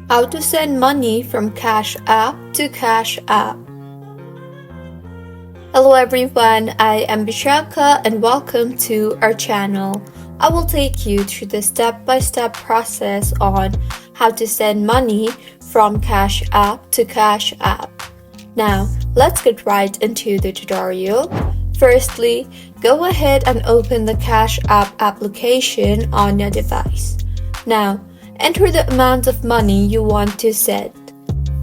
How to send money from Cash App to Cash App. Hello everyone, I am Bishaka and welcome to our channel. I will take you through the step-by-step process on how to send money from Cash App to Cash App. Now, let's get right into the tutorial. Firstly, go ahead and open the Cash App application on your device. Now, enter the amount of money you want to send.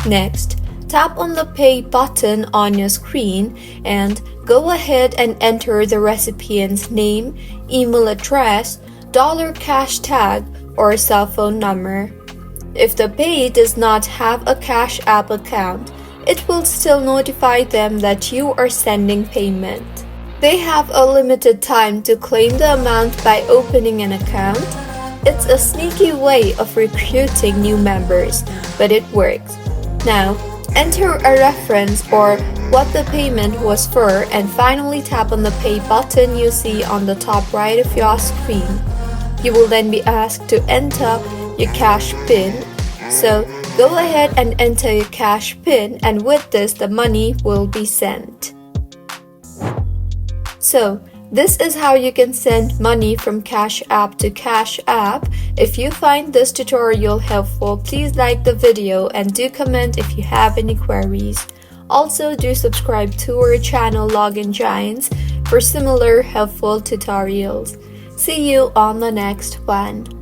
Next, tap on the Pay button on your screen and go ahead and enter the recipient's name, email address, $cash tag, or cell phone number. If the pay does not have a Cash App account, it will still notify them that you are sending payment. They have a limited time to claim the amount by opening an account. It's a sneaky way of recruiting new members, but it works. Now, enter a reference or what the payment was for and finally tap on the Pay button you see on the top right of your screen. You will then be asked to enter your cash PIN. So, go ahead and enter your cash PIN and with this the money will be sent. So, this is how you can send money from Cash App to Cash App. If you find this tutorial helpful, please like the video and do comment if you have any queries. Also, do subscribe to our channel Login Giants for similar helpful tutorials. See you on the next one.